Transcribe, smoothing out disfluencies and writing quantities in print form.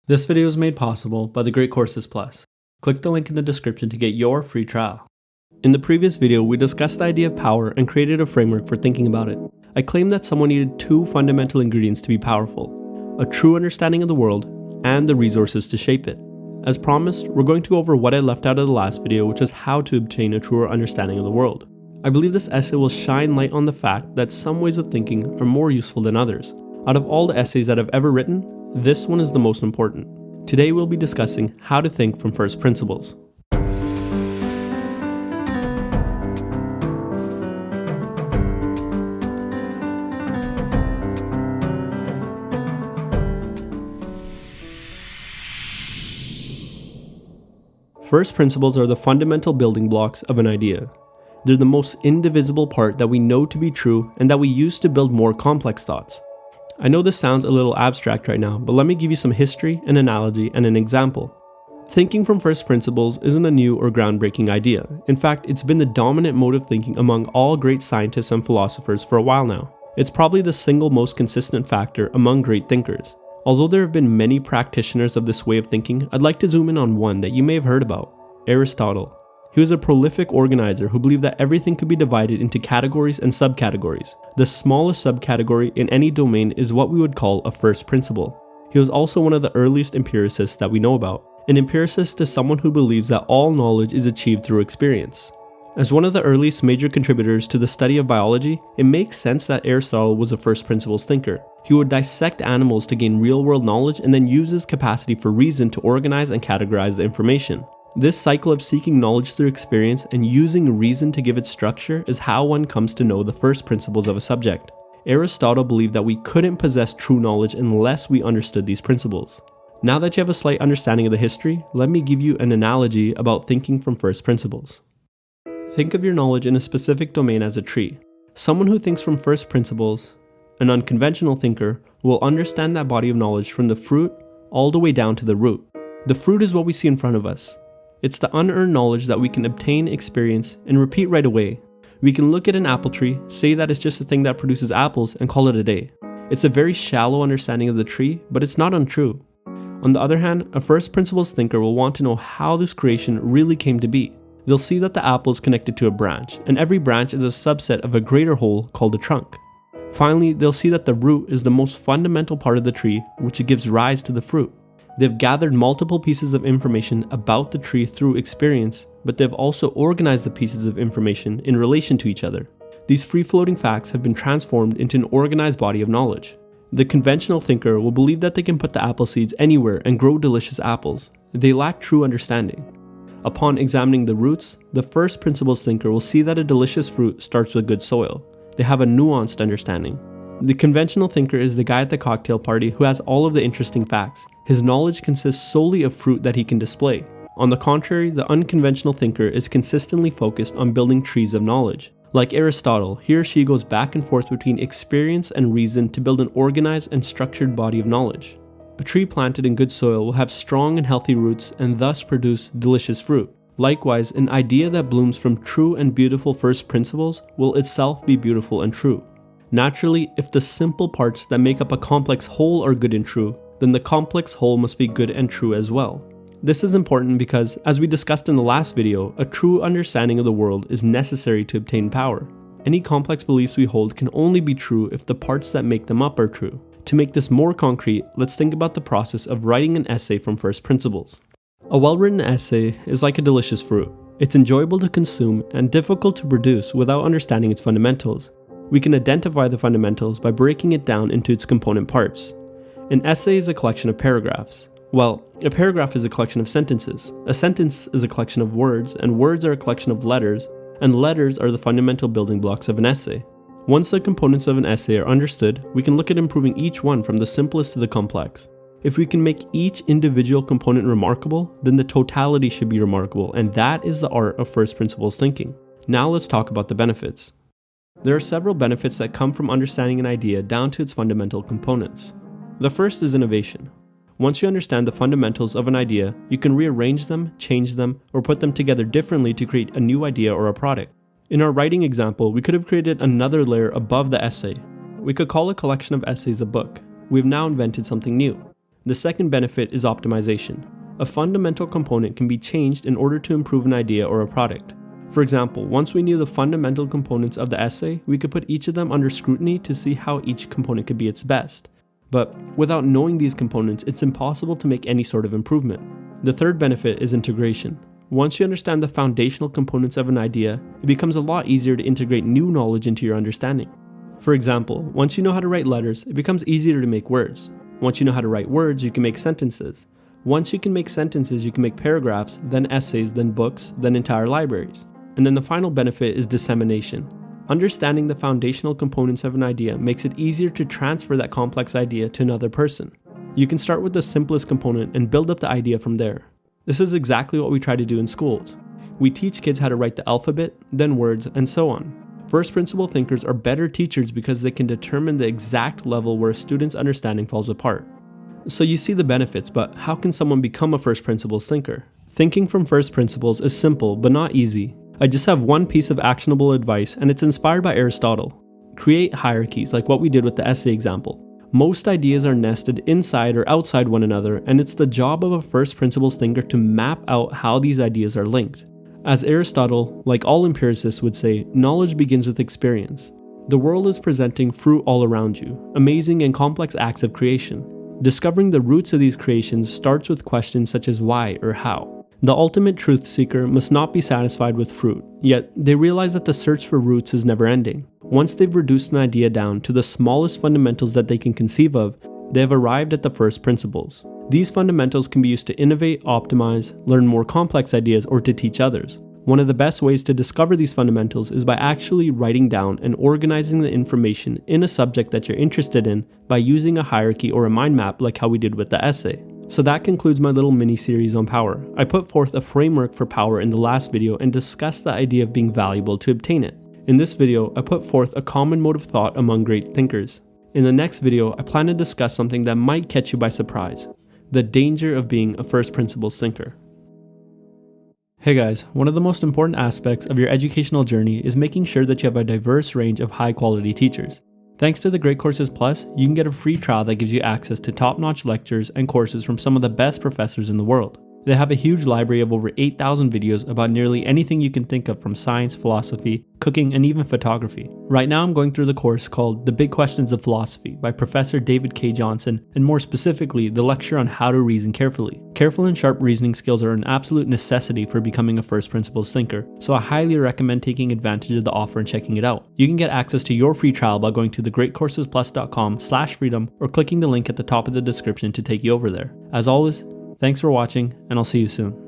This video is made possible by the Great Courses Plus. Click the link in the description to get your free trial. In the previous video, we discussed the idea of power and created a framework for thinking about it. I claimed that someone needed two fundamental ingredients to be powerful: a true understanding of the world and the resources to shape it. As promised, we're going to go over what I left out of the last video, which is how to obtain a truer understanding of the world. I believe this essay will shine light on the fact that some ways of thinking are more useful than others. Out of all the essays that I've ever written, this one is the most important. Today we'll be discussing how to think from first principles. First principles are the fundamental building blocks of an idea. They're the most indivisible part that we know to be true and that we use to build more complex thoughts. I know this sounds a little abstract right now, but let me give you some history, an analogy, and an example. Thinking from first principles isn't a new or groundbreaking idea. In fact, it's been the dominant mode of thinking among all great scientists and philosophers for a while now. It's probably the single most consistent factor among great thinkers. Although there have been many practitioners of this way of thinking, I'd like to zoom in on one that you may have heard about: Aristotle. He was a prolific organizer who believed that everything could be divided into categories and subcategories. The smallest subcategory in any domain is what we would call a first principle. He was also one of the earliest empiricists that we know about. An empiricist is someone who believes that all knowledge is achieved through experience. As one of the earliest major contributors to the study of biology, it makes sense that Aristotle was a first principles thinker. He would dissect animals to gain real-world knowledge and then use his capacity for reason to organize and categorize the information. This cycle of seeking knowledge through experience and using reason to give it structure is how one comes to know the first principles of a subject. Aristotle believed that we couldn't possess true knowledge unless we understood these principles. Now that you have a slight understanding of the history, let me give you an analogy about thinking from first principles. Think of your knowledge in a specific domain as a tree. Someone who thinks from first principles, an unconventional thinker, will understand that body of knowledge from the fruit all the way down to the root. The fruit is what we see in front of us. It's the unearned knowledge that we can obtain, experience, and repeat right away. We can look at an apple tree, say that it's just a thing that produces apples, and call it a day. It's a very shallow understanding of the tree, but it's not untrue. On the other hand, a first principles thinker will want to know how this creation really came to be. They'll see that the apple is connected to a branch, and every branch is a subset of a greater whole called a trunk. Finally, they'll see that the root is the most fundamental part of the tree, which gives rise to the fruit. They've gathered multiple pieces of information about the tree through experience, but they've also organized the pieces of information in relation to each other. These free-floating facts have been transformed into an organized body of knowledge. The conventional thinker will believe that they can put the apple seeds anywhere and grow delicious apples. They lack true understanding. Upon examining the roots, the first principles thinker will see that a delicious fruit starts with good soil. They have a nuanced understanding. The conventional thinker is the guy at the cocktail party who has all of the interesting facts. His knowledge consists solely of fruit that he can display. On the contrary, the unconventional thinker is consistently focused on building trees of knowledge. Like Aristotle, he or she goes back and forth between experience and reason to build an organized and structured body of knowledge. A tree planted in good soil will have strong and healthy roots and thus produce delicious fruit. Likewise, an idea that blooms from true and beautiful first principles will itself be beautiful and true. Naturally, if the simple parts that make up a complex whole are good and true, then the complex whole must be good and true as well. This is important because, as we discussed in the last video, a true understanding of the world is necessary to obtain power. Any complex beliefs we hold can only be true if the parts that make them up are true. To make this more concrete, let's think about the process of writing an essay from first principles. A well-written essay is like a delicious fruit. It's enjoyable to consume and difficult to produce without understanding its fundamentals. We can identify the fundamentals by breaking it down into its component parts. An essay is a collection of paragraphs. Well, a paragraph is a collection of sentences. A sentence is a collection of words, and words are a collection of letters, and letters are the fundamental building blocks of an essay. Once the components of an essay are understood, we can look at improving each one from the simplest to the complex. If we can make each individual component remarkable, then the totality should be remarkable, and that is the art of first principles thinking. Now let's talk about the benefits. There are several benefits that come from understanding an idea down to its fundamental components. The first is innovation. Once you understand the fundamentals of an idea, you can rearrange them, change them, or put them together differently to create a new idea or a product. In our writing example, we could have created another layer above the essay. We could call a collection of essays a book. We've now invented something new. The second benefit is optimization. A fundamental component can be changed in order to improve an idea or a product. For example, once we knew the fundamental components of the essay, we could put each of them under scrutiny to see how each component could be its best. But without knowing these components, it's impossible to make any sort of improvement. The third benefit is integration. Once you understand the foundational components of an idea, it becomes a lot easier to integrate new knowledge into your understanding. For example, once you know how to write letters, it becomes easier to make words. Once you know how to write words, you can make sentences. Once you can make sentences, you can make paragraphs, then essays, then books, then entire libraries. And then the final benefit is dissemination. Understanding the foundational components of an idea makes it easier to transfer that complex idea to another person. You can start with the simplest component and build up the idea from there. This is exactly what we try to do in schools. We teach kids how to write the alphabet, then words, and so on. First principle thinkers are better teachers because they can determine the exact level where a student's understanding falls apart. So you see the benefits, but how can someone become a first principles thinker? Thinking from first principles is simple, but not easy. I just have one piece of actionable advice, and it's inspired by Aristotle. Create hierarchies, like what we did with the essay example. Most ideas are nested inside or outside one another, and it's the job of a first principles thinker to map out how these ideas are linked. As Aristotle, like all empiricists, would say, knowledge begins with experience. The world is presenting fruit all around you, amazing and complex acts of creation. Discovering the roots of these creations starts with questions such as why or how. The ultimate truth seeker must not be satisfied with fruit, yet they realize that the search for roots is never ending. Once they've reduced an idea down to the smallest fundamentals that they can conceive of, they have arrived at the first principles. These fundamentals can be used to innovate, optimize, learn more complex ideas, or to teach others. One of the best ways to discover these fundamentals is by actually writing down and organizing the information in a subject that you're interested in by using a hierarchy or a mind map like how we did with the essay. So that concludes my little mini-series on power. I put forth a framework for power in the last video and discussed the idea of being valuable to obtain it. In this video, I put forth a common mode of thought among great thinkers. In the next video, I plan to discuss something that might catch you by surprise: the danger of being a first principles thinker. Hey guys, one of the most important aspects of your educational journey is making sure that you have a diverse range of high-quality teachers. Thanks to the Great Courses Plus, you can get a free trial that gives you access to top-notch lectures and courses from some of the best professors in the world. They have a huge library of over 8,000 videos about nearly anything you can think of, from science, philosophy, cooking, and even photography. Right now I'm going through the course called The Big Questions of Philosophy by Professor David K. Johnson, and more specifically, the lecture on how to reason carefully. Careful and sharp reasoning skills are an absolute necessity for becoming a first principles thinker, so I highly recommend taking advantage of the offer and checking it out. You can get access to your free trial by going to thegreatcoursesplus.com/freedom or clicking the link at the top of the description to take you over there. As always, thanks for watching, and I'll see you soon.